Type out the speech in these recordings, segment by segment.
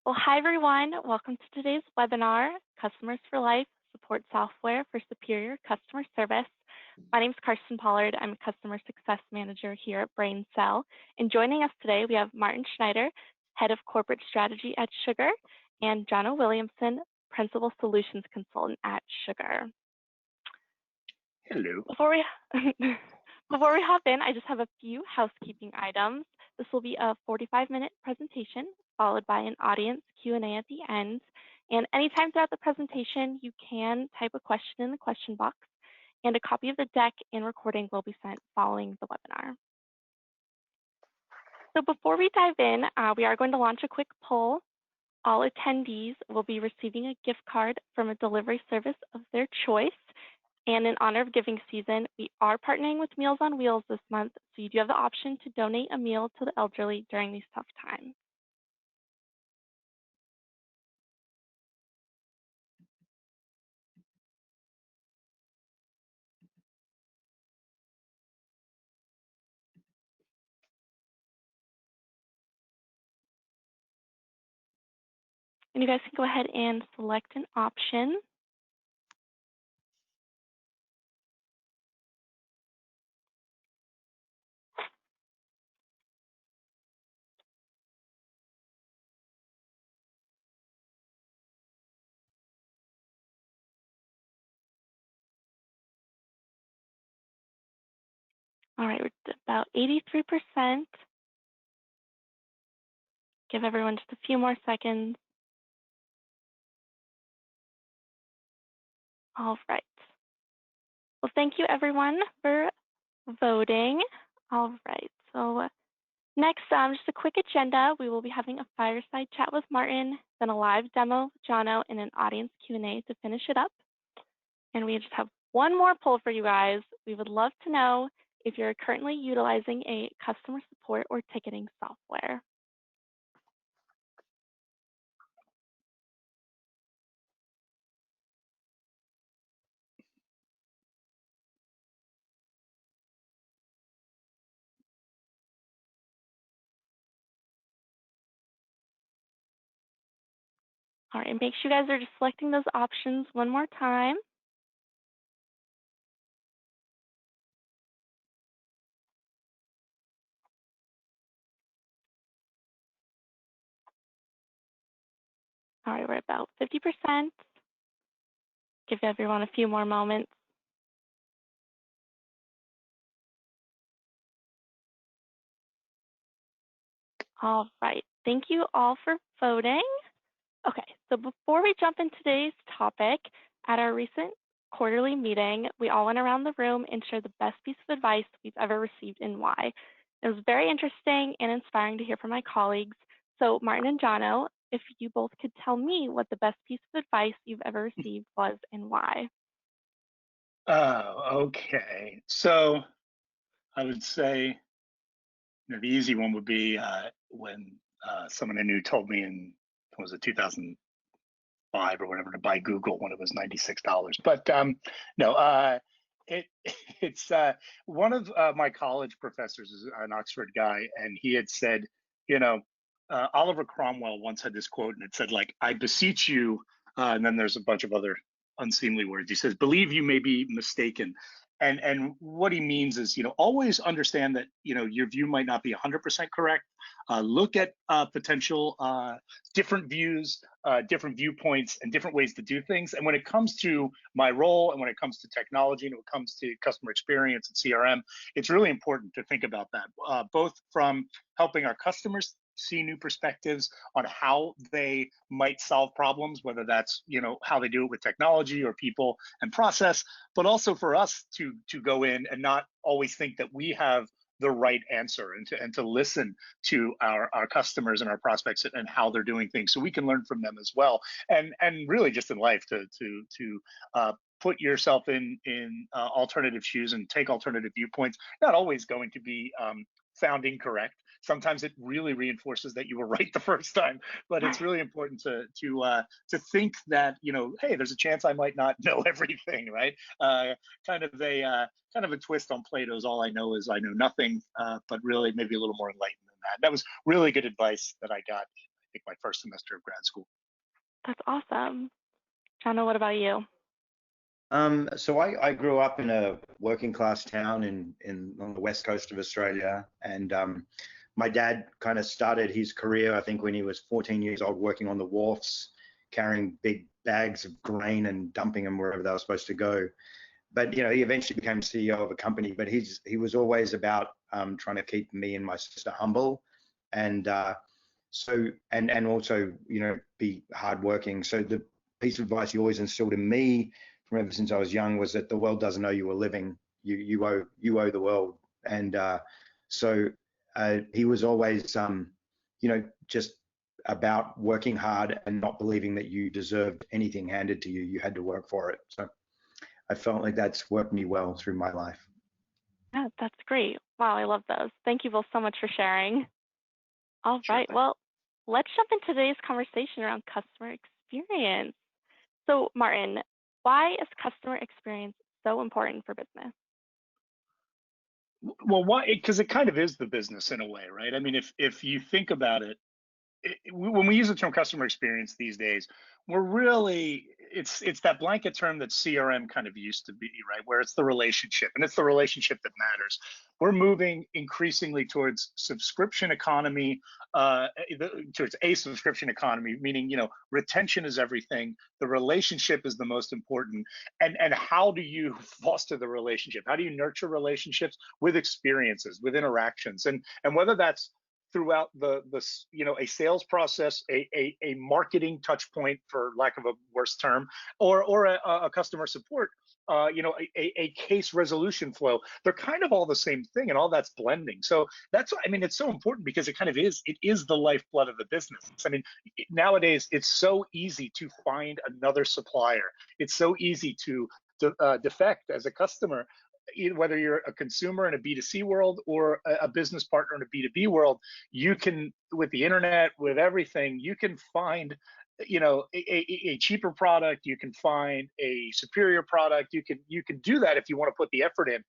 Hi everyone. Welcome to today's webinar, Customers for Life, Support Software for Superior Customer Service. My name is Karsten Pollard. I'm a Customer Success Manager here at BrainCell. And joining us today, we have Martin Schneider, Head of Corporate Strategy at Sugar, and Jono Williamson, Principal Solutions Consultant at Sugar. Hello. Before we hop in, I just have a few housekeeping items. This will be a 45-minute presentation followed by an audience Q&A at the end. And anytime throughout the presentation, you can type a question in the question box, and a copy of the deck and recording will be sent following the webinar. So before we dive in, we are going to launch a quick poll. All attendees will be receiving a gift card from a delivery service of their choice. And in honor of giving season, we are partnering with Meals on Wheels this month, so you do have the option to donate a meal to the elderly during these tough times. And you guys can go ahead and select an option. All right, we're at about 83%. Give everyone just a few more seconds. All right. Well, thank you everyone for voting. All right, so next, just a quick agenda. We will be having a fireside chat with Martin, then a live demo with Jono, and an audience Q&A to finish it up. And we just have one more poll for you guys. We would love to know if you're currently utilizing a customer support or ticketing software. All right, and make sure you guys are just selecting those options one more time. All right, we're at about 50%. Give everyone a few more moments. All right, thank you all for voting. Okay, so before we jump into today's topic, at our recent quarterly meeting, we all went around the room and shared the best piece of advice we've ever received and why. It was very interesting and inspiring to hear from my colleagues. So Martin and Jono, if you both could tell me what the best piece of advice you've ever received was and why. Okay. So I would say the easy one would be when someone I knew told me in, was it 2005 or whatever, to buy Google when it was $96. But no, it's one of my college professors is an Oxford guy, and he had said, Oliver Cromwell once had this quote, and it said, like, I beseech you, and then there's a bunch of other unseemly words. He says, believe you may be mistaken. And what he means is, always understand that, your view might not be 100% correct. Look at potential different views, different viewpoints, and different ways to do things. And when it comes to my role, and when it comes to technology, and when it comes to customer experience and CRM, it's really important to think about that, both from helping our customers see new perspectives on how they might solve problems, whether that's how they do it with technology or people and process, but also for us to go in and not always think that we have the right answer, and to listen to our customers and our prospects and how they're doing things, so we can learn from them as well. And really just in life to put yourself in alternative shoes and take alternative viewpoints. Not always going to be found incorrect. Sometimes it really reinforces that you were right the first time, but it's really important to think that, hey, there's a chance I might not know everything, right? Kind of a twist on Plato's "all I know is I know nothing," but really maybe a little more enlightened than that. That was really good advice that I got think, my first semester of grad school. That's awesome. Jana, what about you? So I grew up in a working class town on the west coast of Australia, and my dad kind of started his career, I think, when he was 14 years old, working on the wharfs, carrying big bags of grain and dumping them wherever they were supposed to go. But he eventually became CEO of a company. But he was always about trying to keep me and my sister humble, and and also be hardworking. So the piece of advice he always instilled in me from ever since I was young was that the world doesn't owe you a living. You owe the world. And so he was always just about working hard and not believing that you deserved anything handed to you. You had to work for it. So I felt like that's worked me well through my life. Yeah, that's great. Wow, I love those. Thank you both so much for sharing. All Sure right, thing. well, let's jump into today's conversation around customer experience. So, Martin, why is customer experience so important for business? Well, why? Because it kind of is the business in a way, right? I mean, if you think about it, when we use the term customer experience these days, we're really it's that blanket term that CRM kind of used to be, right? Where it's the relationship, and it's the relationship that matters. We're moving increasingly towards subscription economy, towards a subscription economy, meaning retention is everything. The relationship is the most important, and how do you foster the relationship? How do you nurture relationships with experiences, with interactions, and whether that's throughout the a sales process, a marketing touch point, for lack of a worse term, or a customer support, a case resolution flow. They're kind of all the same thing, and all that's blending. So it's so important because it is the lifeblood of the business. I mean, nowadays it's so easy to find another supplier. It's so easy to defect as a customer, whether you're a consumer in a B2C world or a business partner in a B2B world. You can, with the internet, with everything, you can find a cheaper product. You can find a superior product. You can do that if you want to put the effort in.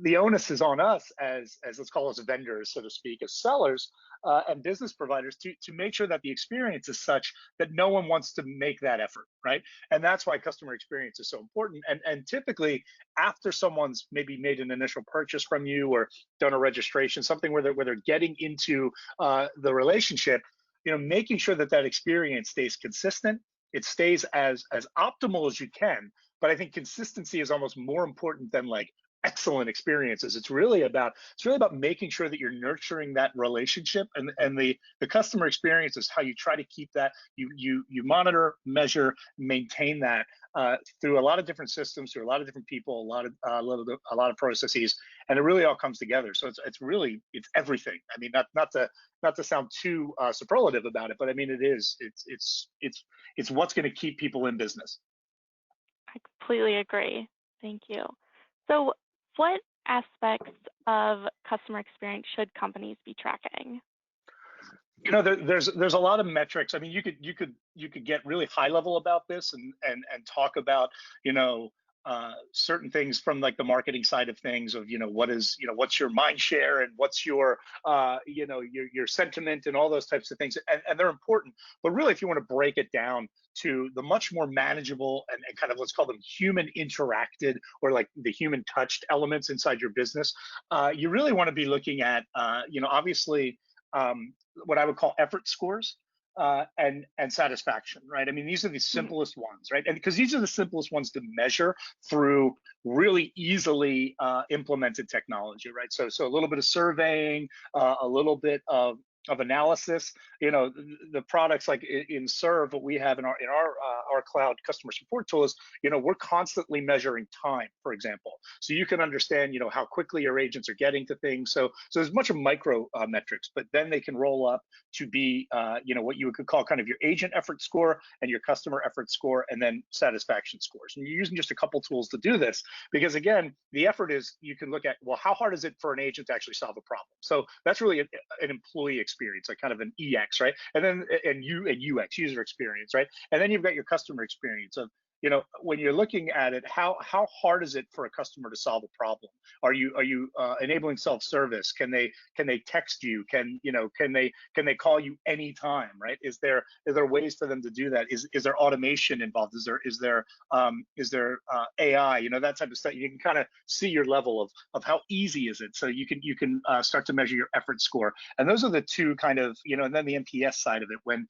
The onus is on us as let's call us vendors, so to speak, as sellers and business providers, to make sure that the experience is such that no one wants to make that effort, right? And that's why customer experience is so important. And typically, after someone's maybe made an initial purchase from you or done a registration, something where they're getting into the relationship, making sure that experience stays consistent, it stays as optimal as you can. But I think consistency is almost more important than like excellent experiences. It's really about making sure that you're nurturing that relationship, and the customer experience is how you try to keep that. You monitor, measure, maintain that through a lot of different systems, through a lot of different people, a lot of processes, and it really all comes together. So it's everything. I mean, not to sound too superlative about it, but I mean it's what's going to keep people in business. I completely agree. Thank you. So, what aspects of customer experience should companies be tracking? There's a lot of metrics. I mean, you could get really high level about this and talk about certain things from like the marketing side of things, of what's your mind share and what's your your sentiment and all those types of things, and they're important. But really, if you want to break it down to the much more manageable and kind of, let's call them, human interacted, or like the human touched elements inside your business, you really want to be looking at obviously what I would call effort scores and satisfaction, right? I mean, these are the simplest ones, right? And because these are the simplest ones to measure through really easily implemented technology, right? So a little bit of surveying, a little bit of analysis. The products like in Serve, what we have in our cloud customer support tools, we're constantly measuring time, for example, so you can understand how quickly your agents are getting to things. So there's a bunch of micro metrics, but then they can roll up to be what you could call kind of your agent effort score and your customer effort score, and then satisfaction scores. And you're using just a couple tools to do this, because again, the effort is, you can look at, well, how hard is it for an agent to actually solve a problem? So that's really an employee experience, like kind of an EX, right? And then and UX, user experience, right? And then you've got your customer experience of, when you're looking at it, how hard is it for a customer to solve a problem? Are you enabling self-service? Can they text you? Can they call you anytime, right? Is there ways for them to do that? Is there automation involved? Is there AI? That type of stuff. You can kind of see your level of how easy is it. So you can start to measure your effort score. And those are the two kind of, and then the NPS side of it, when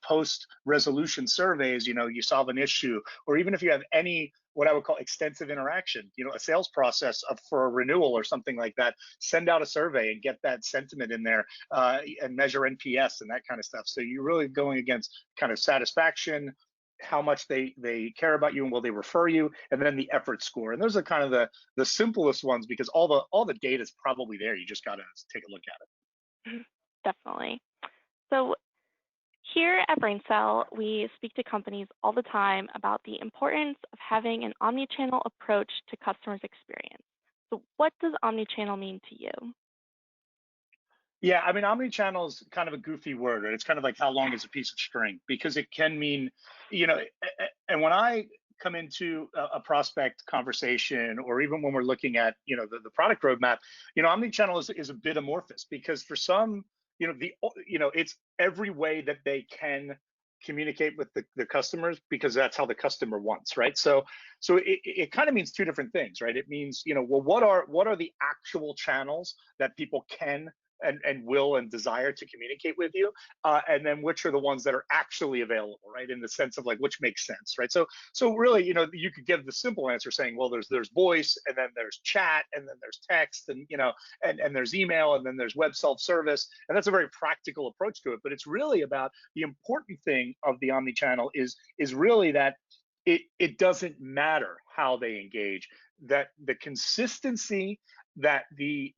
post resolution surveys, you solve an issue, or even if you have any what I would call extensive interaction, a sales process for a renewal or something like that, send out a survey and get that sentiment in there, and measure NPS and that kind of stuff. So you're really going against kind of satisfaction, how much they care about you and will they refer you, and then the effort score. And those are kind of the simplest ones, because all the data is probably there. You just got to take a look at it. Definitely. So here at BrainCell, we speak to companies all the time about the importance of having an omnichannel approach to customers' experience. So what does omnichannel mean to you? Yeah, I mean, omnichannel is kind of a goofy word, right? It's kind of like how long is a piece of string, because it can mean, and when I come into a prospect conversation, or even when we're looking at, the product roadmap, omnichannel is a bit amorphous, because for some, it's every way that they can communicate with the customers, because that's how the customer wants, right? So it kind of means two different things, right? It means, well, what are the actual channels that people can and will and desire to communicate with you, and then which are the ones that are actually available, right? In the sense of like, which makes sense, right? So really, you could give the simple answer saying, well, there's voice, and then there's chat, and then there's text, and and there's email, and then there's web self-service, and that's a very practical approach to it. But it's really about the important thing of the omnichannel is really that it doesn't matter how they engage, that the consistency, that the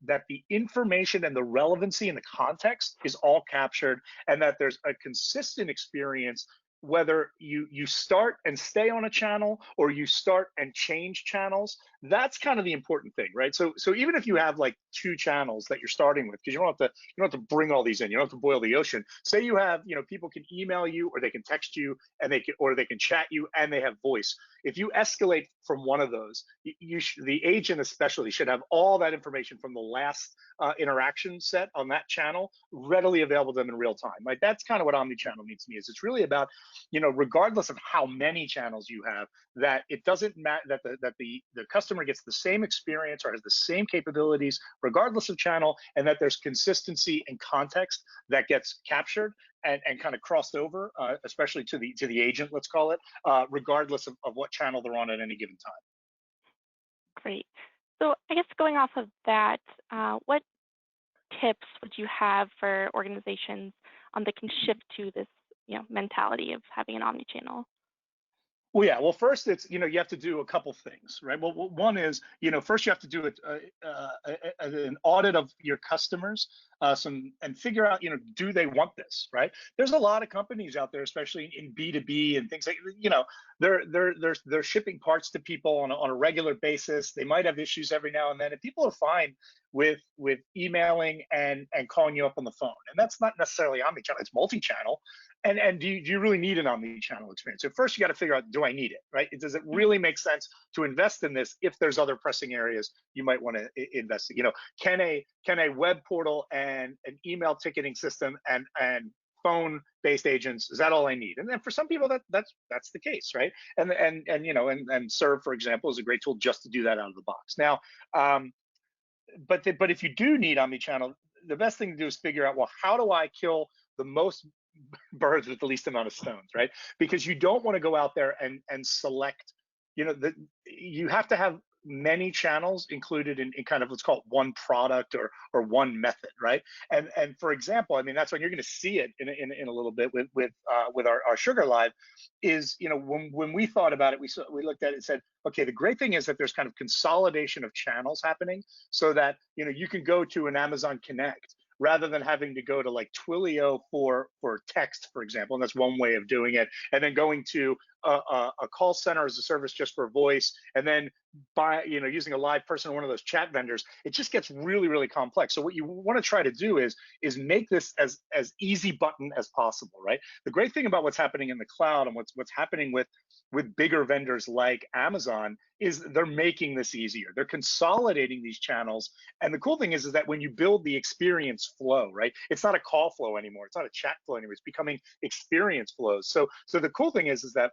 information and the relevancy and the context is all captured, and that there's a consistent experience, whether you start and stay on a channel, or you start and change channels. That's kind of the important thing, right? So even if you have like 2 channels that you're starting with, because you don't have to bring all these in, you don't have to boil the ocean. Say you have, people can email you, or they can text you, and they can chat you, and they have voice. If you escalate from one of those, the agent especially should have all that information from the last interaction set on that channel readily available to them in real time. Like, that's kind of what omnichannel means to me. Is it's really about, regardless of how many channels you have, that it doesn't matter, that the customer gets the same experience or has the same capabilities regardless of channel, and that there's consistency and context that gets captured and kind of crossed over, especially to the agent, let's call it, regardless of what channel they're on at any given time. Great. So I guess going off of that, what tips would you have for organizations that can shift to this, mentality of having an omnichannel? Well, yeah. Well, first, it's, you have to do a couple things, right? Well, one is, first you have to do an audit of your customers, and figure out, do they want this, right? There's a lot of companies out there, especially in B2B and things like, they're shipping parts to people on a regular basis. They might have issues every now and then, and people are fine with emailing and calling you up on the phone. And that's not necessarily omnichannel, it's multi-channel. And do you really need an omnichannel experience? So first you got to figure out, do I need it, right? Does it really make sense to invest in this if there's other pressing areas you might want to invest in? Can a web portal and an email ticketing system and phone-based agents, is that all I need? And then for some people that's the case, right? And Serve, for example, is a great tool just to do that out of the box. Now, but if you do need omnichannel, the best thing to do is figure out, well, how do I kill the most birds with the least amount of stones, right? Because you don't want to go out there and select, you have to have many channels included in kind of, let's call it one product or one method, right? And for example, I mean, that's when you're going to see it in a little bit with our Sugar Live, is, when we thought about it, we looked at it and said, okay, the great thing is that there's kind of consolidation of channels happening, so that you can go to an Amazon Connect rather than having to go to like Twilio for text, for example, and that's one way of doing it, and then going to a call center as a service just for voice, and then using a live person or one of those chat vendors, it just gets really, really complex. So what you want to try to do is make this as easy button as possible, right? The great thing about what's happening in the cloud and what's happening with bigger vendors like Amazon is they're making this easier. They're consolidating these channels. And the cool thing is that when you build the experience flow, right, it's not a call flow anymore. It's not a chat flow anymore. It's becoming experience flows. So the cool thing is that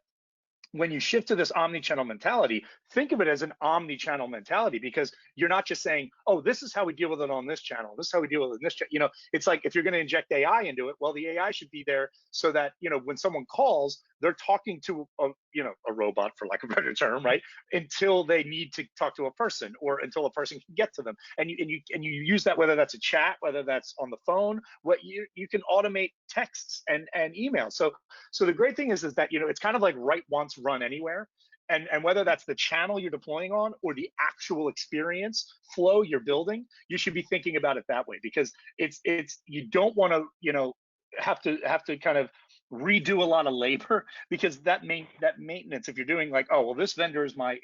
when you shift to this omni-channel mentality, think of it as an omni-channel mentality, because you're not just saying, oh, this is how we deal with it on this channel, this is how we deal with it in this channel. It's like, if you're going to inject AI into it, well, the AI should be there so that, when someone calls, they're talking to a robot, for lack of a better term, right? Until they need to talk to a person, or until a person can get to them. And you use that, whether that's a chat, whether that's on the phone, what you can automate texts and emails. So the great thing is that, it's kind of like write once, run anywhere. And whether that's the channel you're deploying on or the actual experience flow you're building, you should be thinking about it that way, because it's you don't want to, have to kind of redo a lot of labor, because that maintenance, if you're doing like, oh, well, this vendor is my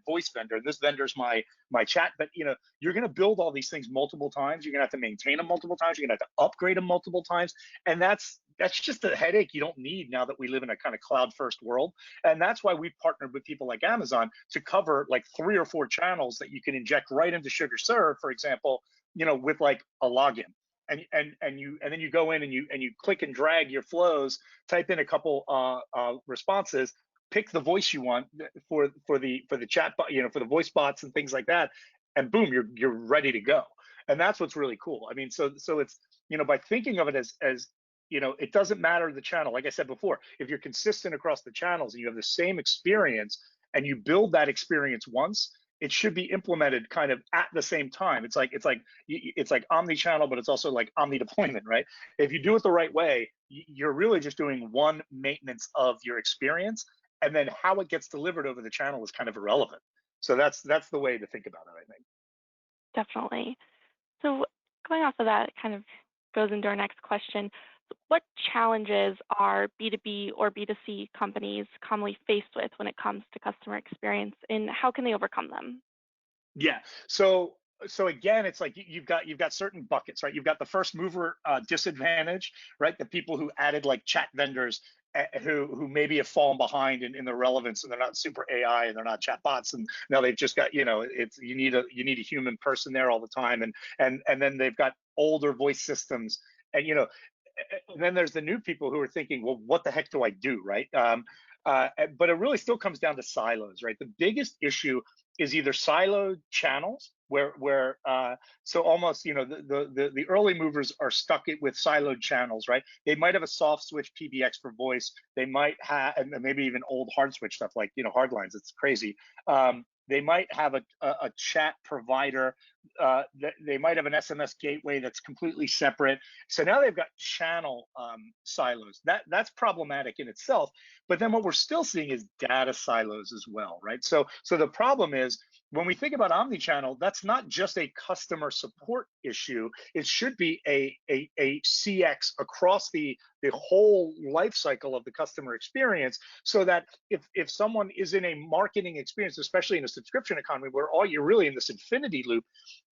voice vendor, this vendor is my chat, but you're going to build all these things multiple times. You're going to have to maintain them multiple times. You're going to have to upgrade them multiple times, and that's just a headache you don't need now that we live in a kind of cloud first world. And that's why we've partnered with people like Amazon to cover like 3 or 4 channels that you can inject right into SugarServe, for example, with like a login. And then you go in and you click and drag your flows, type in a couple responses, pick the voice you want for the chat, for the voice bots and things like that, and boom, you're ready to go. And that's what's really cool. I mean, so it's, by thinking of it as it doesn't matter the channel. Like I said before, if you're consistent across the channels and you have the same experience and you build that experience once, it should be implemented kind of at the same time. It's like omni-channel, but it's also like omni-deployment, right? If you do it the right way, you're really just doing one maintenance of your experience, and then how it gets delivered over the channel is kind of irrelevant. So that's the way to think about it, I think. Definitely. So going off of that, it kind of goes into our next question. What challenges are B2B or B2C companies commonly faced with when it comes to customer experience, and how can they overcome them? Yeah. So again, it's like you've got certain buckets, right? You've got the first mover disadvantage, right? The people who added like chat vendors who maybe have fallen behind in their relevance, and they're not super AI and they're not chat bots, and now they've just got, it's you need a human person there all the time, and then they've got older voice systems, and and then there's the new people who are thinking, well, what the heck do I do, right? But it really still comes down to silos, right? The biggest issue is either siloed channels, where so almost, the early movers are stuck with siloed channels, right? They might have a soft switch PBX for voice. They might have, and maybe even old hard switch stuff like, hard lines. It's crazy. They might have a chat provider. They might have an SMS gateway that's completely separate. So now they've got channel silos. That's problematic in itself. But then what we're still seeing is data silos as well, right? So the problem is, when we think about omnichannel, that's not just a customer support issue. It should be a CX across the whole life cycle of the customer experience, so that if someone is in a marketing experience, especially in a subscription economy where all you're really in this infinity loop,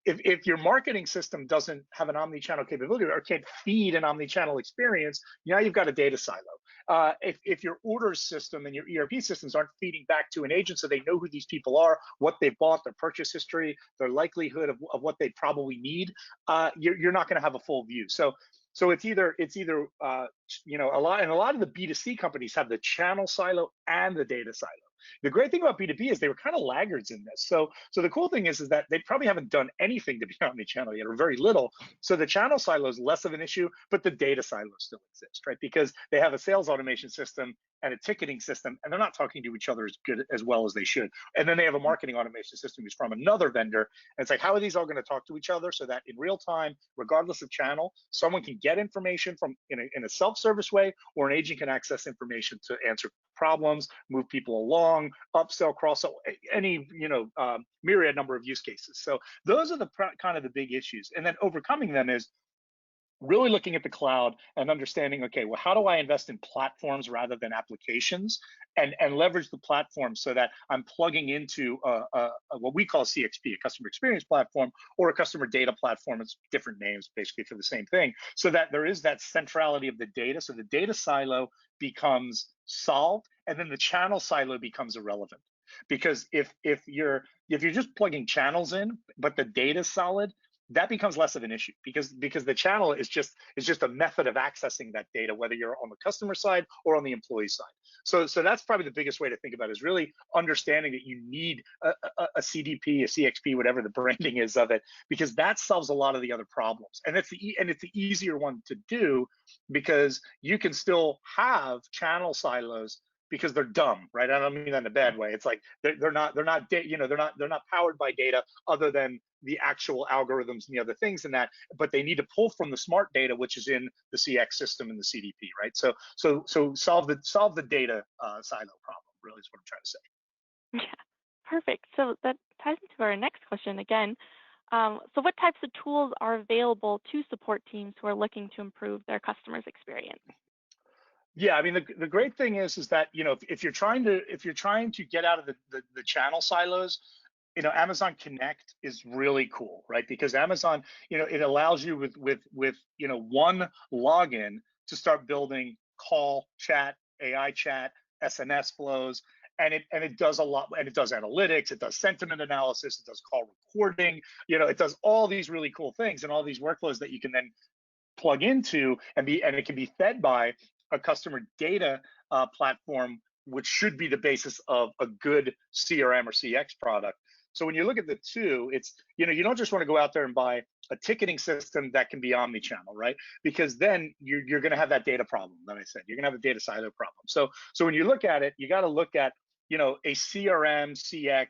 if your marketing system doesn't have an omnichannel capability or can't feed an omnichannel experience, now you've got a data silo. If your orders system and your ERP systems aren't feeding back to an agent so they know who these people are, what they bought, their purchase history, their likelihood of what they probably need, you're not going to have a full view. So it's either a lot of the B2C companies have the channel silo and the data silo. The great thing about B2B is they were kind of laggards in this. So the cool thing is that they probably haven't done anything to be omnichannel yet, or very little. So the channel silo is less of an issue, but the data silo still exists, right? Because they have a sales automation system and a ticketing system, and they're not talking to each other as well as they should. And then they have a marketing automation system who's from another vendor. And it's like, how are these all going to talk to each other so that in real time, regardless of channel, someone can get information from in a self-service way, or an agent can access information to answer problems, move people along, upsell, cross-sell, any myriad number of use cases. So those are the kind of the big issues. And then overcoming them is really looking at the cloud and understanding, okay, well, how do I invest in platforms rather than applications, and leverage the platform so that I'm plugging into what we call CXP, a customer experience platform, or a customer data platform. It's different names basically for the same thing, so that there is that centrality of the data. So the data silo becomes solved, and then the channel silo becomes irrelevant. Because if you're just plugging channels in, but the data's solid, that becomes less of an issue, because the channel is just a method of accessing that data, whether you're on the customer side or on the employee side. So that's probably the biggest way to think about it, is really understanding that you need a CDP, a CXP, whatever the branding is of it, because that solves a lot of the other problems. And it's the easier one to do, because you can still have channel silos because they're dumb, right? I don't mean that in a bad way. It's like they're not powered by data other than the actual algorithms and the other things in that, but they need to pull from the smart data, which is in the CX system and the CDP, right? So solve the data silo problem, really is what I'm trying to say. Yeah, perfect. So that ties into our next question again. So what types of tools are available to support teams who are looking to improve their customers' experience? Yeah, I mean, the great thing is that, if you're trying to get out of the channel silos, Amazon Connect is really cool, right? Because Amazon, it allows you with one login to start building call, chat, AI chat, SNS flows, and it does a lot, and it does analytics, it does sentiment analysis, it does call recording, it does all these really cool things and all these workflows that you can then plug into, and it can be fed by a customer data platform, which should be the basis of a good CRM or CX product. So when you look at the two, it's, you don't just want to go out there and buy a ticketing system that can be omnichannel, right? Because then you're going to have that data problem that I said. You're going to have a data silo problem. So when you look at it, you got to look at, a CRM, CX,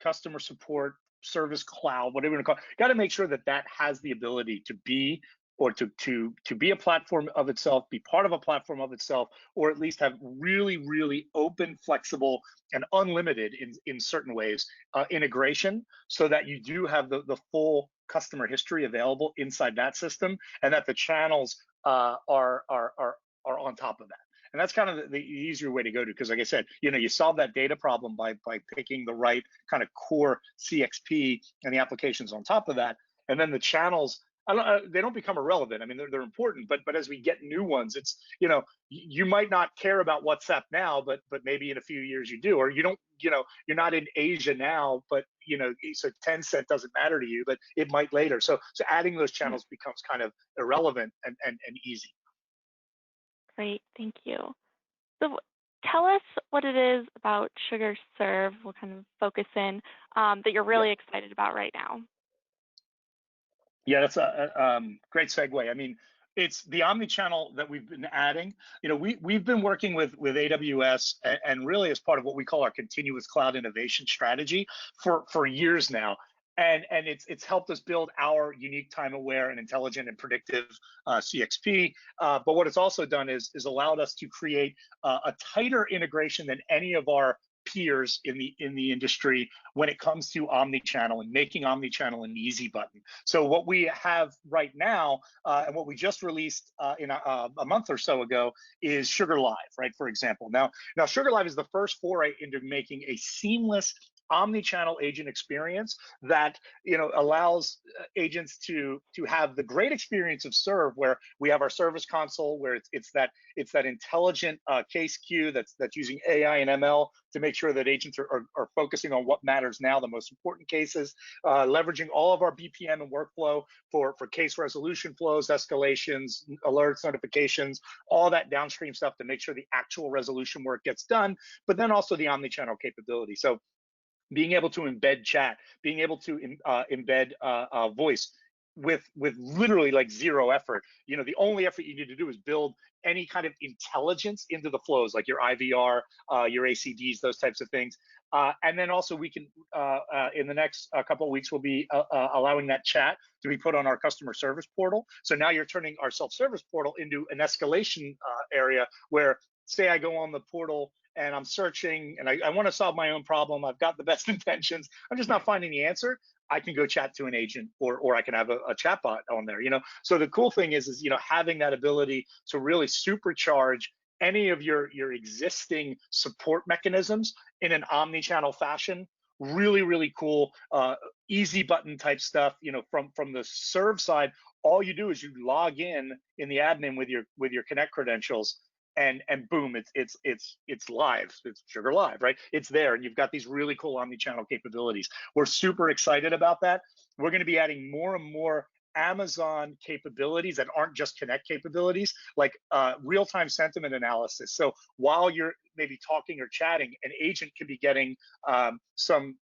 customer support, service cloud, whatever you want to call it. Got to make sure that that has the ability to be, or to be a platform of itself, be part of a platform of itself, or at least have really, really open, flexible, and unlimited in certain ways integration, so that you do have the full customer history available inside that system, and that the channels are on top of that. And that's kind of the easier way to go to, because like I said, you solve that data problem by picking the right kind of core CXP and the applications on top of that, and then the channels, they don't become irrelevant. I mean, they're important, but as we get new ones, it's, you might not care about WhatsApp now, but maybe in a few years you do, or you don't, you're not in Asia now, but so Tencent doesn't matter to you, but it might later. So adding those channels becomes kind of irrelevant and easy. Great, thank you. So tell us what it is about SugarServe, we'll kind of focus in, that you're really excited about right now. Yeah, that's a great segue. I mean, it's the omnichannel that we've been adding. We've been working with AWS and really as part of what we call our continuous cloud innovation strategy for years now. And it's helped us build our unique time-aware and intelligent and predictive CXP. But what it's also done is allowed us to create a tighter integration than any of our peers in the industry when it comes to omnichannel and making omnichannel an easy button. So what we have right now and what we just released in a month or so ago is Sugar Live, right? For example, now Sugar Live is the first foray into making a seamless omnichannel agent experience that allows agents to have the great experience of Serve, where we have our service console, where it's that intelligent case queue that's using AI and ML to make sure that agents are focusing on what matters now, the most important cases, leveraging all of our BPM and workflow for case resolution flows, escalations, alerts, notifications, all that downstream stuff to make sure the actual resolution work gets done, but then also the omnichannel capability. So being able to embed chat, being able to embed voice with literally like zero effort. The only effort you need to do is build any kind of intelligence into the flows, like your IVR, your ACDs, those types of things. And then also we can, in the next couple of weeks, we'll be allowing that chat to be put on our customer service portal. So now you're turning our self-service portal into an escalation area where say I go on the portal and I'm searching and I want to solve my own problem. I've got the best intentions. I'm just not finding the answer. I can go chat to an agent, or I can have a chatbot on there, you know? So the cool thing is, you know, having that ability to really supercharge any of your existing support mechanisms in an omni-channel fashion. Really, really cool, easy button type stuff, you know, from the serve side. All you do is you log in the admin with your Connect credentials, and boom, it's live. It's Sugar Live, right? It's there, and you've got these really cool omni-channel capabilities. We're super excited about that. We're going to be adding more and more Amazon capabilities that aren't just Connect capabilities, like real-time sentiment analysis. So while you're maybe talking or chatting, an agent can be getting some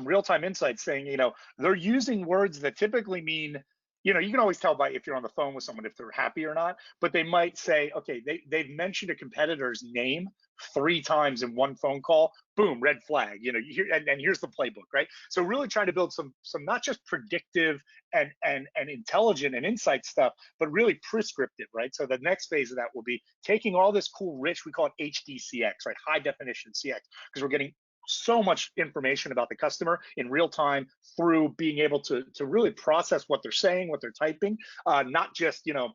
real-time insights saying, you know, they're using words that typically mean, you know, you can always tell by if you're on the phone with someone if they're happy or not, but they might say, okay, they've mentioned a competitor's name 3 times in one phone call, boom, red flag, you know, and here's the playbook, right? So really trying to build some not just predictive and intelligent and insight stuff, but really prescriptive, right? So the next phase of that will be taking all this cool, rich, we call it HDCX, right? High definition CX, because we're getting so much information about the customer in real time through being able to really process what they're saying, what they're typing, not just, you know,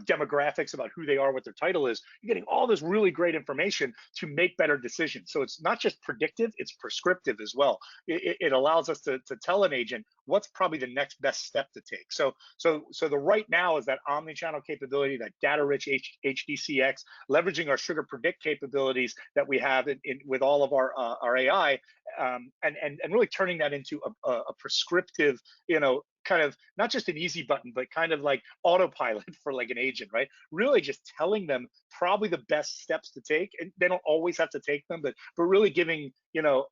demographics about who they are, what their title is. You're getting all this really great information to make better decisions. So it's not just predictive, it's prescriptive as well. It allows us to tell an agent what's probably the next best step to take. So the right now is that omni-channel capability, that data-rich HDCX, leveraging our Sugar Predict capabilities that we have with all of our AI, and really turning that into a prescriptive, you know, kind of not just an easy button, but kind of like autopilot for like an agent, right? Really just telling them probably the best steps to take. And they don't always have to take them, but really giving, you know,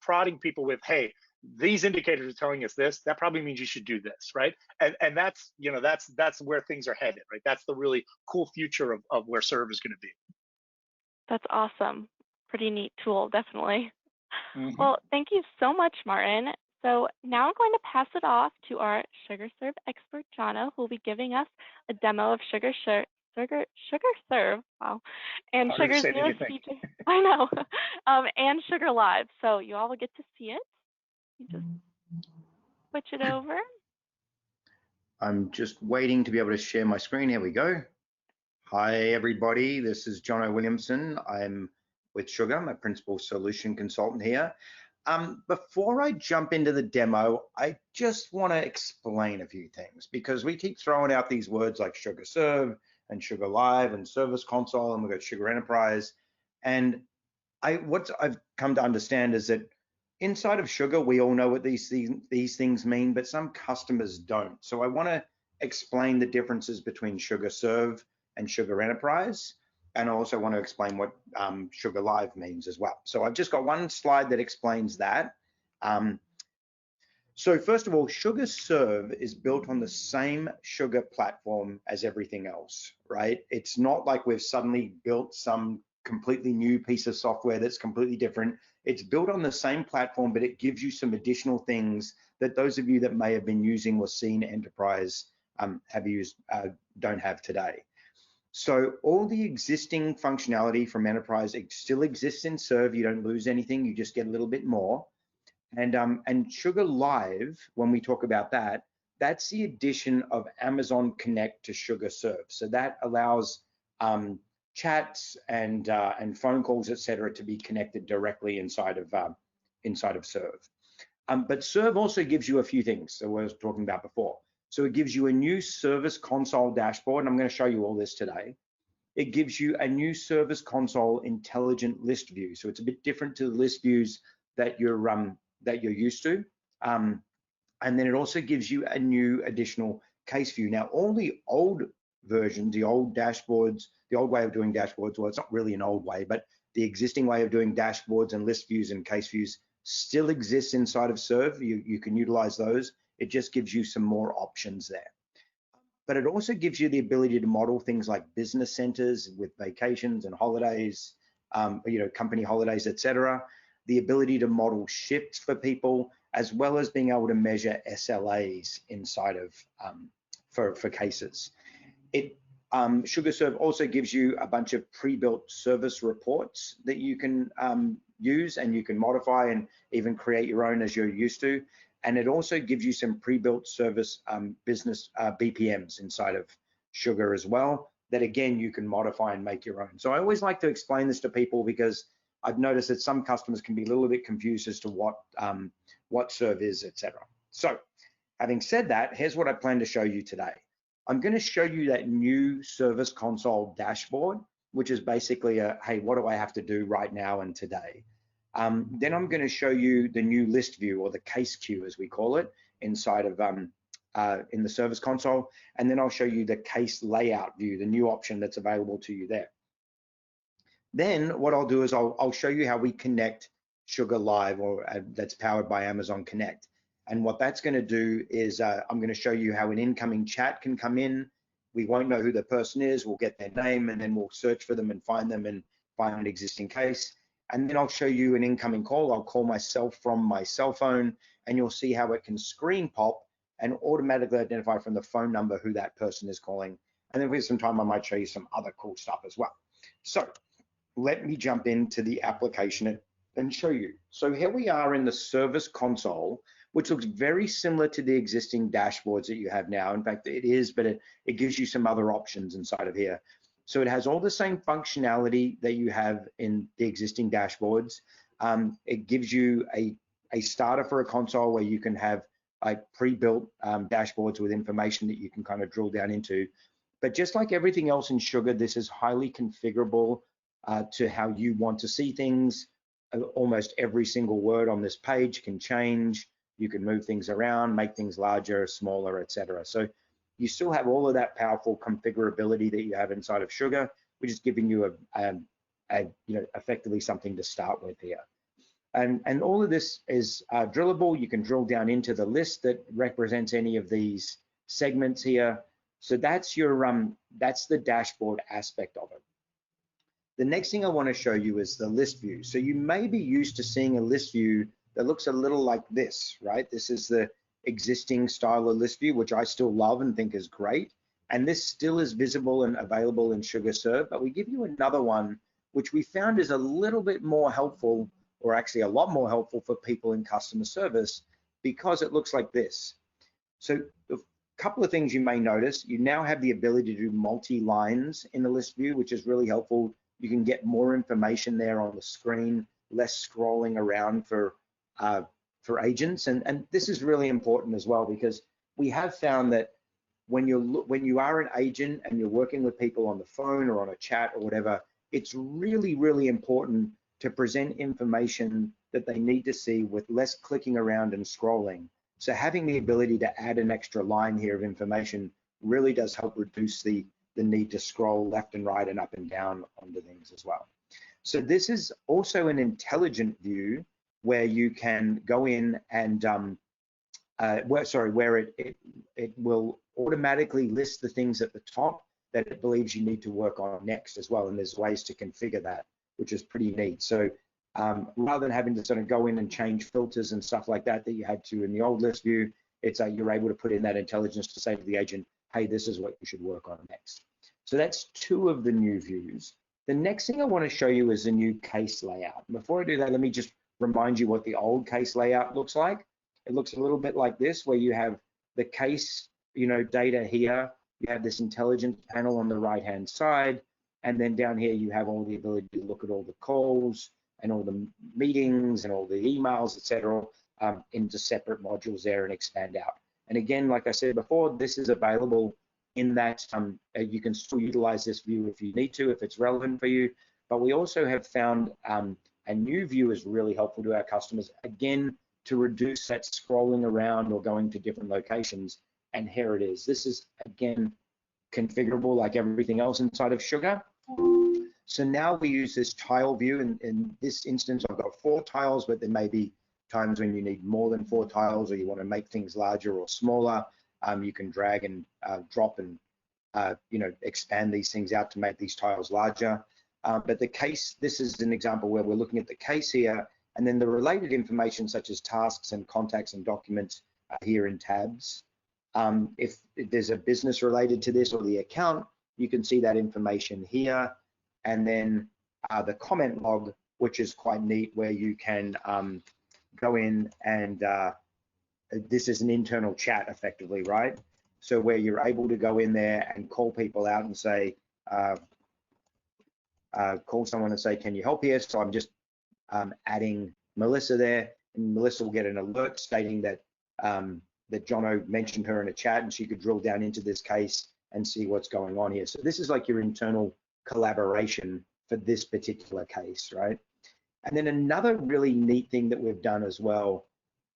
prodding people with, hey, these indicators are telling us this, that probably means you should do this, right? And that's, you know, that's where things are headed, right? That's the really cool future of where Serve is going to be. That's awesome. Pretty neat tool, definitely. Mm-hmm. Well, thank you so much, Martin. So now I'm going to pass it off to our SugarServe expert, Jono, who will be giving us a demo of SugarServe, wow, and Harder to Sugar's say than you newest think. feature, I know, and Sugar Live. So you all will get to see it. You just switch it over. I'm just waiting to be able to share my screen. Here we go. Hi, everybody. This is Jono Williamson. I'm with Sugar. I'm a principal solution consultant here. Before I jump into the demo, I just want to explain a few things, because we keep throwing out these words like Sugar Serve and Sugar Live and Service Console, and we've got Sugar Enterprise. And what I've come to understand is that inside of Sugar, we all know what these things mean, but some customers don't. So I want to explain the differences between Sugar Serve and Sugar Enterprise. And I also want to explain what Sugar Live means as well. So I've just got one slide that explains that. So first of all, Sugar Serve is built on the same Sugar platform as everything else, right? It's not like we've suddenly built some completely new piece of software that's completely different. It's built on the same platform, but it gives you some additional things that those of you that may have been using or seen Enterprise have used don't have today. So all the existing functionality from Enterprise, it still exists in Serve. You don't lose anything, you just get a little bit more. And Sugar Live, when we talk about that, that's the addition of Amazon Connect to Sugar Serve. So that allows chats and phone calls, etc., to be connected directly inside of Serve. But Serve also gives you a few things that we were talking about before. So it gives you a new Service Console dashboard, and I'm going to show you all this today. It gives you a new Service Console intelligent list view. So it's a bit different to the list views that you're used to. And then it also gives you a new additional case view. Now, all the old versions, the old dashboards, the old way of doing dashboards, well, it's not really an old way, but the existing way of doing dashboards and list views and case views still exists inside of Serve. You can utilize those. It just gives you some more options there. But it also gives you the ability to model things like business centers with vacations and holidays, company holidays, etc. The ability to model shifts for people, as well as being able to measure SLAs inside of for cases. It SugarServe also gives you a bunch of pre-built service reports that you can use, and you can modify and even create your own as you're used to. And it also gives you some pre-built service business BPMs inside of Sugar as well, that again, you can modify and make your own. So I always like to explain this to people because I've noticed that some customers can be a little bit confused as to what Serve is, etc. So having said that, here's what I plan to show you today. I'm going to show you that new Service Console dashboard, which is basically a, hey, what do I have to do right now and today? Then I'm going to show you the new list view, or the case queue as we call it, inside of in the Service Console. And then I'll show you the case layout view, the new option that's available to you there. Then what I'll do is I'll show you how we connect Sugar Live, or that's powered by Amazon Connect. And what that's going to do is I'm going to show you how an incoming chat can come in. We won't know who the person is. We'll get their name, and then we'll search for them and find an existing case. And then I'll show you an incoming call. I'll call myself from my cell phone, and you'll see how it can screen pop and automatically identify from the phone number who that person is calling. And then if we have some time, I might show you some other cool stuff as well. So let me jump into the application and show you. So here we are in the Service Console, which looks very similar to the existing dashboards that you have now. In fact, it is, but it gives you some other options inside of here. So it has all the same functionality that you have in the existing dashboards. It gives you a starter for a console where you can have pre-built dashboards with information that you can kind of drill down into. But just like everything else in Sugar, this is highly configurable to how you want to see things. Almost every single word on this page can change. You can move things around, make things larger, smaller, etc. So you still have all of that powerful configurability that you have inside of Sugar, which is giving you effectively something to start with here. And all of this is drillable. You can drill down into the list that represents any of these segments here. So that's your that's the dashboard aspect of it. The next thing I want to show you is the list view. So you may be used to seeing a list view that looks a little like this, right? This is the existing style of list view, which I still love and think is great. And this still is visible and available in SugarServe, but we give you another one, which we found is a little bit more helpful, or actually a lot more helpful for people in customer service, because it looks like this. So a couple of things you may notice: you now have the ability to do multi-lines in the list view, which is really helpful. You can get more information there on the screen, less scrolling around for agents, and this is really important as well, because we have found that when you are an agent and you're working with people on the phone or on a chat or whatever, it's really, really important to present information that they need to see with less clicking around and scrolling. So having the ability to add an extra line here of information really does help reduce the need to scroll left and right and up and down onto things as well. So this is also an intelligent view where you can go in and where it will automatically list the things at the top that it believes you need to work on next as well. And there's ways to configure that, which is pretty neat. So rather than having to sort of go in and change filters and stuff like that you had to in the old list view, it's you're able to put in that intelligence to say to the agent, hey, this is what you should work on next. So that's two of the new views. The next thing I want to show you is the new case layout. Before I do that, let me just remind you what the old case layout looks like. It looks a little bit like this, where you have the case, data here. You have this intelligence panel on the right-hand side, and then down here you have all the ability to look at all the calls and all the meetings and all the emails, etc., into separate modules there and expand out. And again, like I said before, this is available in that you can still utilize this view if you need to, if it's relevant for you. But we also have found a new view is really helpful to our customers, again, to reduce that scrolling around or going to different locations. And here it is. This is, again, configurable like everything else inside of Sugar. So now we use this tile view. In this instance, I've got 4 tiles, but there may be times when you need more than 4 tiles, or you want to make things larger or smaller. You can drag and drop and expand these things out to make these tiles larger. But the case, this is an example where we're looking at the case here, and then the related information such as tasks and contacts and documents are here in tabs. If there's a business related to this or the account, you can see that information here. And then the comment log, which is quite neat, where you can go in and this is an internal chat effectively, right? So where you're able to go in there and call people out and say, call someone and say, can you help here? So I'm just adding Melissa there, and Melissa will get an alert stating that that Jono mentioned her in a chat, and she could drill down into this case and see what's going on here. So this is like your internal collaboration for this particular case, right? And then another really neat thing that we've done as well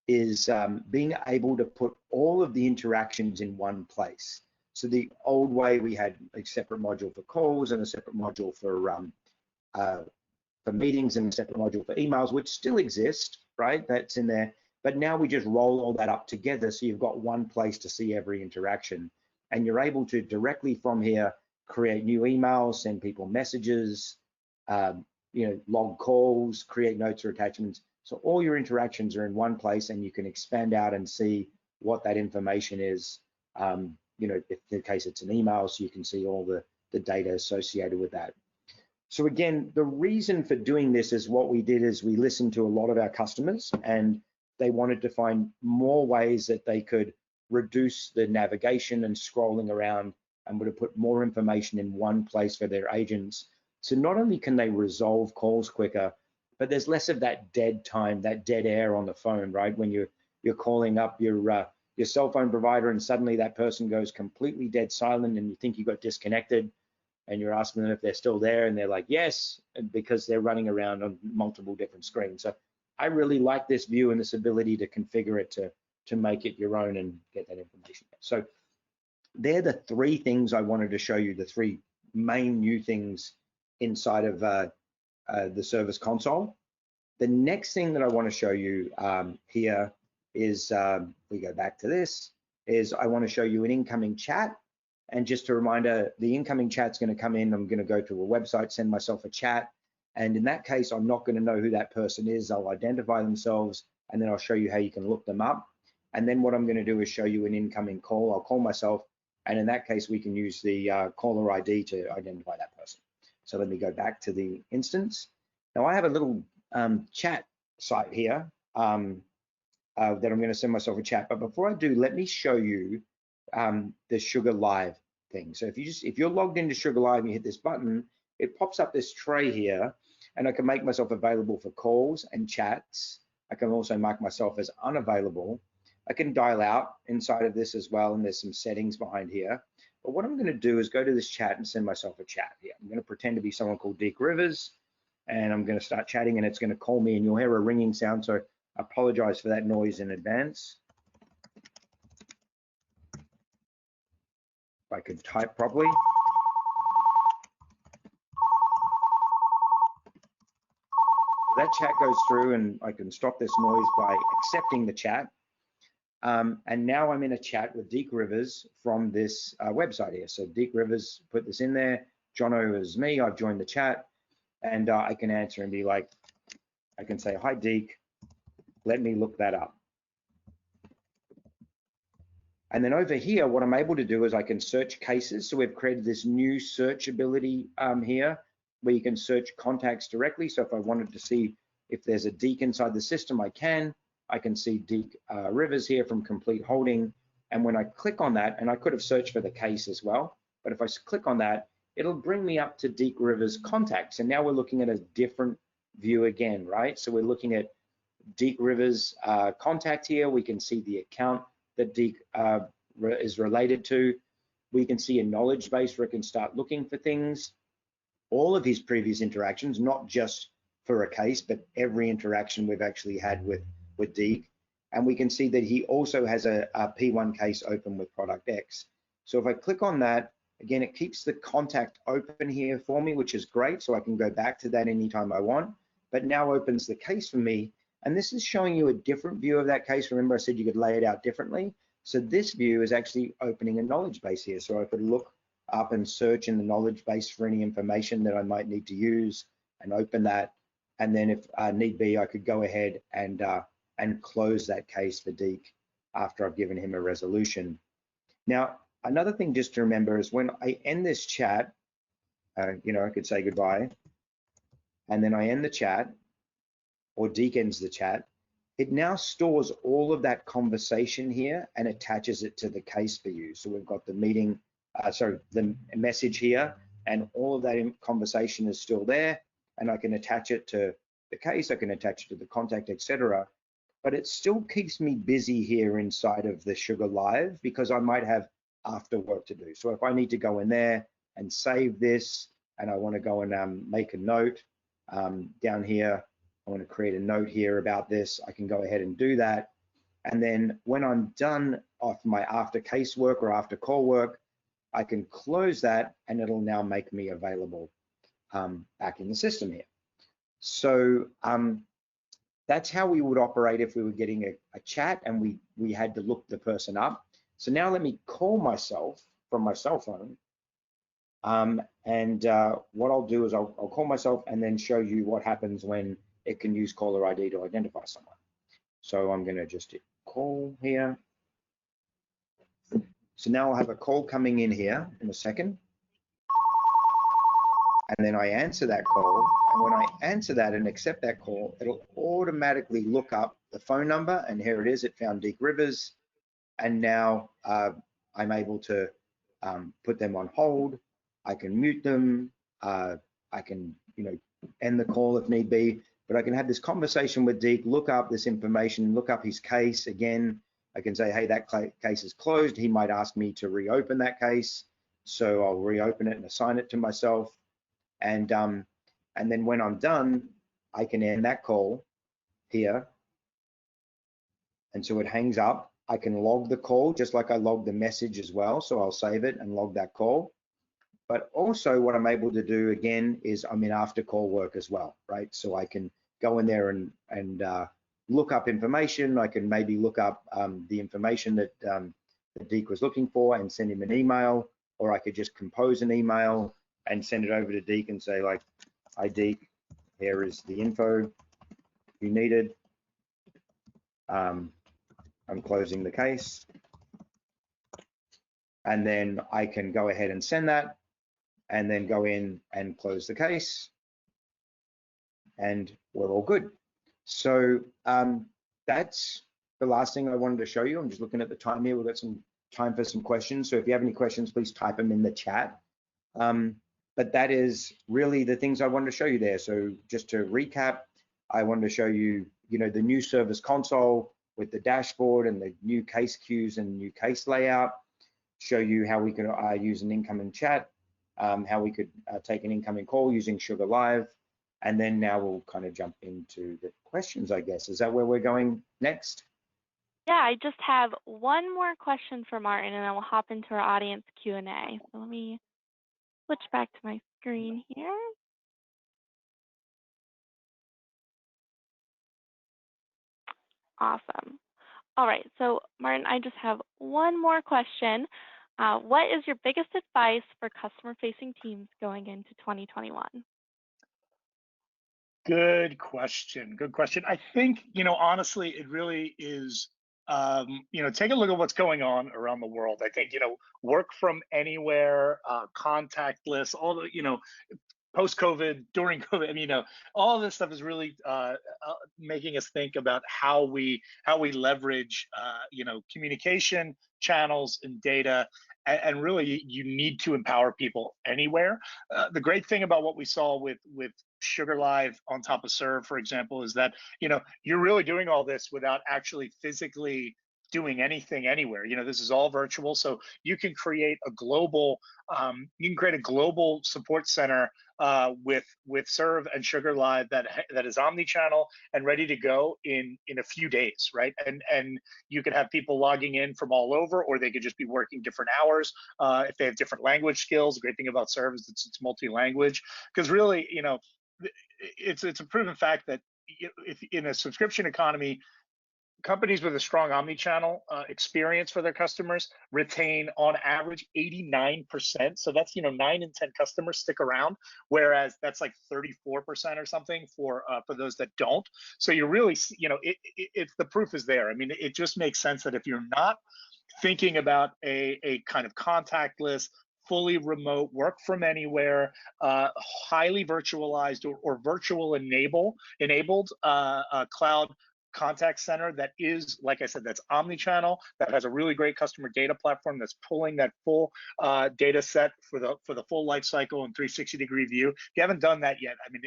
is being able to put all of the interactions in one place. So the old way we had a separate module for calls and a separate module for meetings and a separate module for emails, which still exist, right? That's in there. But now we just roll all that up together, so you've got one place to see every interaction, and you're able to directly from here create new emails, send people messages, log calls, create notes or attachments. So all your interactions are in one place, and you can expand out and see what that information is. If in the case it's an email, so you can see all the data associated with that. So again, the reason for doing this is what we did is we listened to a lot of our customers, and they wanted to find more ways that they could reduce the navigation and scrolling around, and would have put more information in one place for their agents. So not only can they resolve calls quicker, but there's less of that dead time, that dead air on the phone, right? When you're calling up your cell phone provider and suddenly that person goes completely dead silent and you think you got disconnected, and you're asking them if they're still there, and they're like, yes, because they're running around on multiple different screens. So I really like this view and this ability to configure it to make it your own and get that information. So they're the three things I wanted to show you, the three main new things inside of the Service Console. The next thing that I want to show you here is, we go back to this, is I want to show you an incoming chat. And just a reminder, the incoming chat's going to come in. I'm going to go to a website, send myself a chat. And in that case, I'm not going to know who that person is. I'll identify themselves, and then I'll show you how you can look them up. And then what I'm going to do is show you an incoming call. I'll call myself, and in that case, we can use the caller ID to identify that person. So let me go back to the instance. Now I have a little chat site here that I'm going to send myself a chat. But before I do, let me show you the Sugar Live thing. So if you're logged into Sugar Live and you hit this button, it pops up this tray here, and I can make myself available for calls and chats. I can also mark myself as unavailable. I can dial out inside of this as well, and there's some settings behind here. But what I'm going to do is go to this chat and send myself a chat here. I'm going to pretend to be someone called Deke Rivers, and I'm going to start chatting, and it's going to call me, and you'll hear a ringing sound, so I apologize for that noise in advance. If I could type properly. That chat goes through, and I can stop this noise by accepting the chat. And now I'm in a chat with Deke Rivers from this website here. So Deke Rivers put this in there. Jono is me. I've joined the chat, and I can answer and be like, I can say, hi, Deke. Let me look that up. And then over here, what I'm able to do is I can search cases. So we've created this new search ability here, where you can search contacts directly. So if I wanted to see if there's a Deke inside the system, I can see Deke Rivers here from Complete Holding. And when I click on that, and I could have searched for the case as well, but if I click on that, it'll bring me up to Deke Rivers contacts. And now we're looking at a different view again, right? So we're looking at Deke Rivers contact here. We can see the account that Deke is related to. We can see a knowledge base where it can start looking for things. All of his previous interactions, not just for a case, but every interaction we've actually had with Deke. And we can see that he also has a P1 case open with product X. So if I click on that, again, it keeps the contact open here for me, which is great. So I can go back to that anytime I want, but now opens the case for me. And this is showing you a different view of that case. Remember, I said you could lay it out differently. So this view is actually opening a knowledge base here. So I could look up and search in the knowledge base for any information that I might need to use and open that. And then if need be, I could go ahead and close that case for Deke after I've given him a resolution. Now, Another thing just to remember is when I end this chat, you know, I could say goodbye, and then I end the chat, or Deke ends the chat, it now stores all of that conversation here and attaches it to the case for you. So we've got the meeting, the message here, and all of that conversation is still there, and I can attach it to the case, I can attach it to the contact, etc. But it still keeps me busy here inside of the Sugar Live because I might have after work to do. So if I need to go in there and save this, and I want to go and make a note down here, I want to create a note here about this, I can go ahead and do that. And then when I'm done off my after case work or after call work, I can close that and it'll now make me available back in the system here. So that's how we would operate if we were getting a chat and we had to look the person up. So now let me call myself from my cell phone. What I'll do is I'll call myself and then show you what happens when it can use caller ID to identify someone. So I'm going to just hit call here. So now I'll have a call coming in here in a second. And then I answer that call. And when I answer that and accept that call, it'll automatically look up the phone number. And here it is, it found Deke Rivers. And now I'm able to put them on hold. I can mute them. I can, you know, end the call if need be. But I can have this conversation with Deke, look up this information, look up his case again. I can say, hey, that case is closed. He might ask me to reopen that case. So I'll reopen it and assign it to myself. And then when I'm done, I can end that call here. And so it hangs up. I can log the call just like I logged the message as well. So I'll save it and log that call. But also what I'm able to do again is I'm in after call work as well, right? So I can go in there and look up information. I can maybe look up the information that Deke was looking for and send him an email, or I could just compose an email and send it over to Deke and say like, hi Deke, here is the info you needed. I'm closing the case. And then I can go ahead and send that and then go in and close the case. And we're all good. So that's the last thing I wanted to show you. I'm just looking at the time here. We've got some time for some questions. So if you have any questions, please type them in the chat. But that is really the things I wanted to show you there. So just to recap, I wanted to show you, you know, the new service console with the dashboard and the new case queues and new case layout. Show you how we can use an incoming chat, how we could take an incoming call using Sugar Live. And then now we'll kind of jump into the questions, I guess. Is that where we're going next? Yeah, I just have one more question for Martin, and then we'll hop into our audience Q&A. So let me switch back to my screen here. Awesome. All right, so Martin, I just have one more question. What is your biggest advice for customer-facing teams going into 2021? Good question. Good question. I think, you know, honestly, it really is, you know, take a look at what's going on around the world. I think, you know, work from anywhere, contactless, all the, you know, post-COVID, during COVID, I mean, you know, all of this stuff is really making us think about how we leverage, you know, communication channels and data, and really you need to empower people anywhere. The great thing about what we saw with Sugar Live on top of Serve, for example, is that, you know, you're really doing all this without actually physically doing anything anywhere. You know, this is all virtual, so you can create a global support center with Serve and Sugar Live that is omnichannel and ready to go in a few days, right? And you could have people logging in from all over, or they could just be working different hours if they have different language skills. The great thing about Serve is it's multi-language, because really, you know, it's a proven fact that if in a subscription economy, companies with a strong omnichannel experience for their customers retain on average 89%. So that's, you know, 9 in 10 customers stick around, whereas that's like 34% or something for those that don't. So you're really, you know, it's the proof is there. I mean, it just makes sense that if you're not thinking about a kind of contactless, fully remote, work from anywhere, highly virtualized or virtual enabled cloud contact center that is, like I said, that's omnichannel, that has a really great customer data platform that's pulling that full data set for the full life cycle and 360-degree view. If you haven't done that yet, I mean,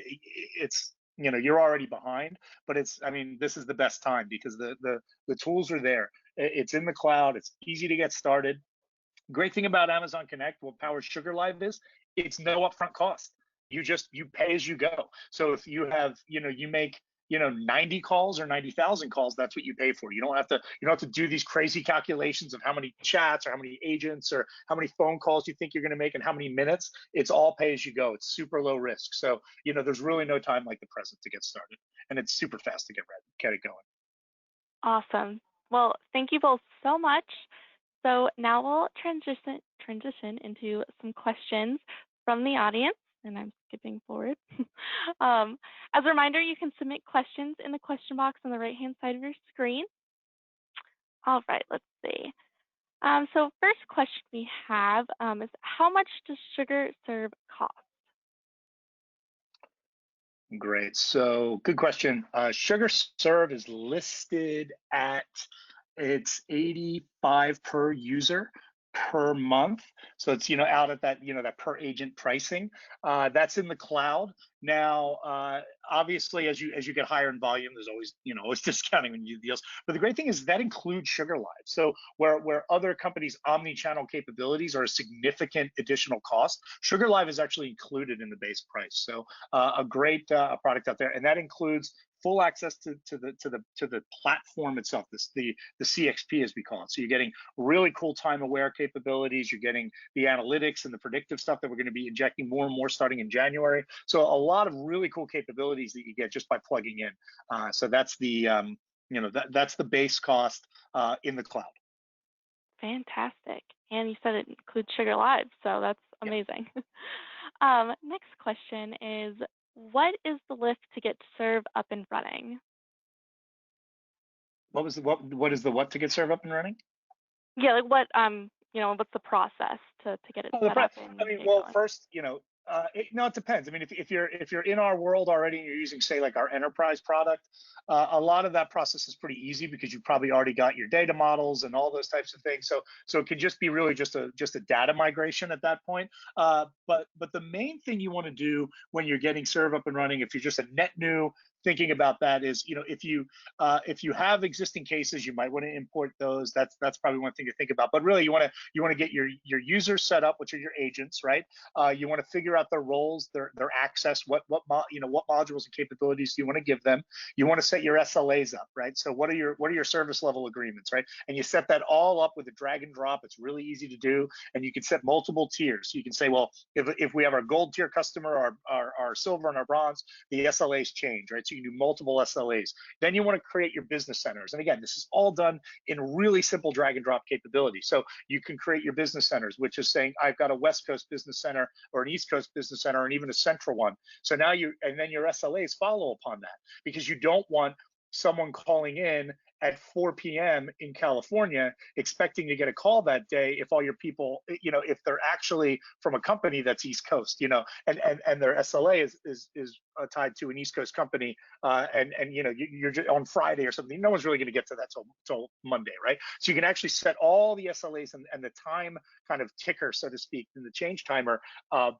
it's, you know, you're already behind, but it's, I mean, this is the best time because the tools are there. It's in the cloud. It's easy to get started. Great thing about Amazon Connect, what powers Sugar Live is, it's no upfront cost. You pay as you go. So if you have, you know, you make, you know, 90 calls or 90,000 calls, that's what you pay for. You don't have to do these crazy calculations of how many chats or how many agents or how many phone calls you think you're going to make and how many minutes. It's all pay as you go. It's super low risk. So, you know, there's really no time like the present to get started, and it's super fast to get it going. Awesome. Well, thank you both so much. So now we'll transition into some questions from the audience, and I'm skipping forward. As a reminder, you can submit questions in the question box on the right-hand side of your screen. All right, let's see. So first question we have is, how much does Sugar Serve cost? Great. So good question. Sugar Serve is listed at, it's 85 per user per month. So it's, you know, out at that, you know, that per agent pricing. That's in the cloud. Now, obviously, as you get higher in volume, there's always, you know, always discounting when you do deals. But the great thing is that includes Sugar Live. So where other companies' omni-channel capabilities are a significant additional cost, Sugar Live is actually included in the base price. So a great product out there, and that includes full access to the platform itself, the CXP as we call it. So you're getting really cool time aware capabilities. You're getting the analytics and the predictive stuff that we're going to be injecting more and more starting in January. So a lot of really cool capabilities that you get just by plugging in. So that's the you know, that's the base cost in the cloud. Fantastic. And you said it includes Sugar Live, so that's amazing. Next question is, what is the lift to get Serve up and running? What was what is the what to get Serve up and running? Yeah, like what you know, what's the process to get it set up? I mean, well, first, you know, it depends. I mean, if you're in our world already and you're using, say, like our enterprise product, a lot of that process is pretty easy because you've probably already got your data models and all those types of things. So it can just be really just a data migration at that point. But the main thing you want to do when you're getting Serve up and running, if you're just a net new thinking about that, is, you know, if you have existing cases, you might want to import those. That's probably one thing to think about. But really, you want to get your users set up, which are your agents, right? You want to figure out their roles, their access, what modules and capabilities do you want to give them. You want to set your SLAs up, right? So what are your service level agreements, right? And you set that all up with a drag and drop. It's really easy to do, and you can set multiple tiers. So you can say, well, if we have our gold tier customer, our silver and our bronze, the SLAs change, right? So you can do multiple SLAs. Then you want to create your business centers, and again, this is all done in really simple drag and drop capability. So you can create your business centers, which is saying, I've got a West Coast business center or an East Coast business center and even a central one. So now and then your SLAs follow upon that, because you don't want someone calling in at 4 p.m. in California expecting to get a call that day if all your people, you know, if they're actually from a company that's East Coast, you know, and their SLA is tied to an East Coast company, and you know, you're just on Friday or something. No one's really going to get to that till Monday, right? So you can actually set all the SLAs and the time kind of ticker, so to speak, and the change timer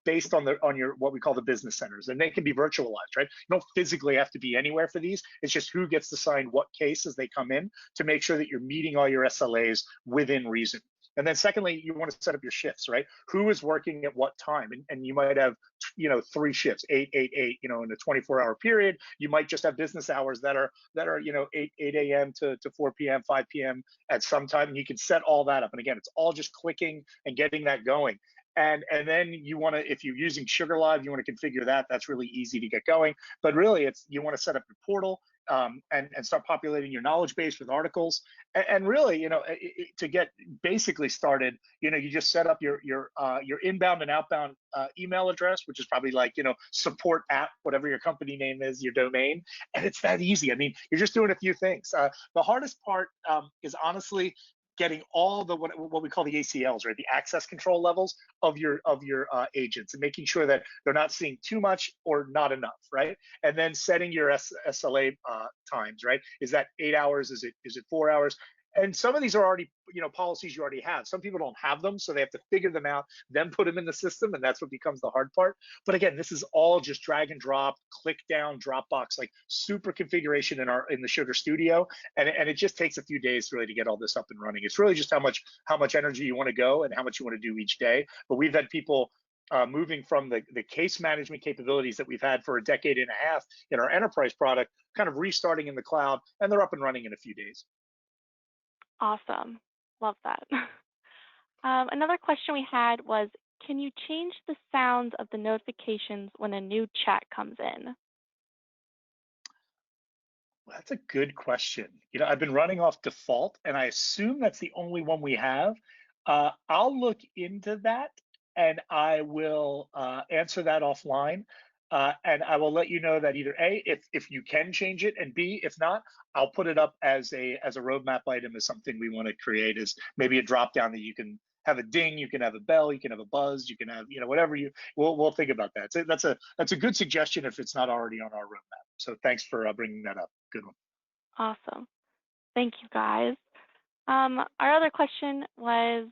based on your what we call the business centers, and they can be virtualized, right? You don't physically have to be anywhere for these. It's just who gets to sign what case as they come in to make sure that you're meeting all your SLAs within reason. And then secondly, you want to set up your shifts, right? Who is working at what time? And you might have, you know, 3 shifts, 8, 8, 8, you know, in a 24-hour period. You might just have business hours that are, you know, 8 a.m. to 4 p.m., 5 p.m. at some time. And you can set all that up. And again, it's all just clicking and getting that going. And then you want to, if you're using Sugar Live, you want to configure that. That's really easy to get going. But really, you want to set up your portal and start populating your knowledge base with articles. And really, you know, to get basically started, you know, you just set up your inbound and outbound email address, which is probably like, you know, support at whatever your company name is, your domain, and it's that easy. I mean, you're just doing a few things. The hardest part is honestly getting all the what we call the ACLs, right? The access control levels of your agents, and making sure that they're not seeing too much or not enough, right? And then setting your SLA times, right? Is that 8 hours? Is it 4 hours? And some of these are already, policies you already have. Some people don't have them, so they have to figure them out, then put them in the system, and that's what becomes the hard part. But again, this is all just drag and drop, click down, Dropbox, like super configuration in the Sugar Studio, and it just takes a few days really to get all this up and running. It's really just how much energy you want to go and how much you want to do each day. But we've had people moving from the case management capabilities that we've had for a decade and a half in our enterprise product, kind of restarting in the cloud, and they're up and running in a few days. Awesome. Love that. Another question we had was, can you change the sounds of the notifications when a new chat comes in? Well, that's a good question. I've been running off default, and I assume that's the only one we have. I'll look into that, and I will answer that offline. And I will let you know that either A, if you can change it, and B, if not, I'll put it up as a roadmap item, as something we want to create, as maybe a drop down that you can have a ding, you can have a bell, you can have a buzz, you can have whatever we'll think about that. So that's a good suggestion if it's not already on our roadmap. So thanks for bringing that up. Good one. Awesome. Thank you, guys. Our other question was,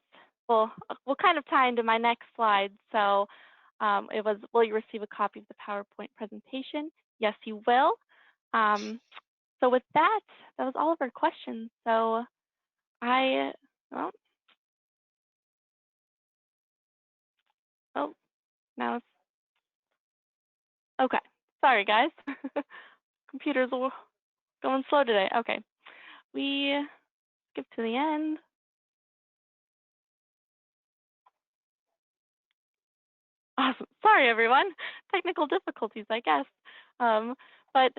well, we'll kind of tie into my next slide. So it was, will you receive a copy of the PowerPoint presentation? Yes, you will. So with that, that was all of our questions. So now it's, okay. Sorry, guys. Computers are going slow today. Okay. We skip to the end. Awesome. Sorry, everyone. Technical difficulties, I guess. But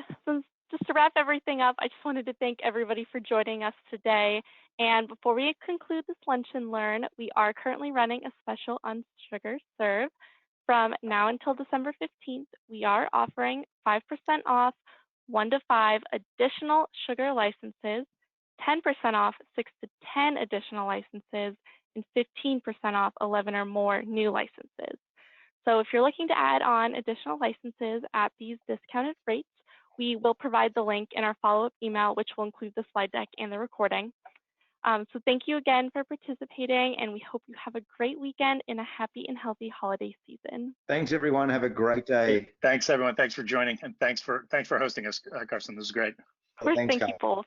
just to wrap everything up, I just wanted to thank everybody for joining us today. And before we conclude this Lunch and Learn, we are currently running a special on Sugar Serve. From now until December 15th, we are offering 5% off 1 to 5 additional Sugar licenses, 10% off 6 to 10 additional licenses, and 15% off 11 or more new licenses. So if you're looking to add on additional licenses at these discounted rates, we will provide the link in our follow-up email, which will include the slide deck and the recording. So thank you again for participating, and we hope you have a great weekend and a happy and healthy holiday season. Thanks, everyone. Have a great day. Thanks, everyone. Thanks for joining, and thanks for hosting us, Carson. This is great. Of course, Thanks, thank you both.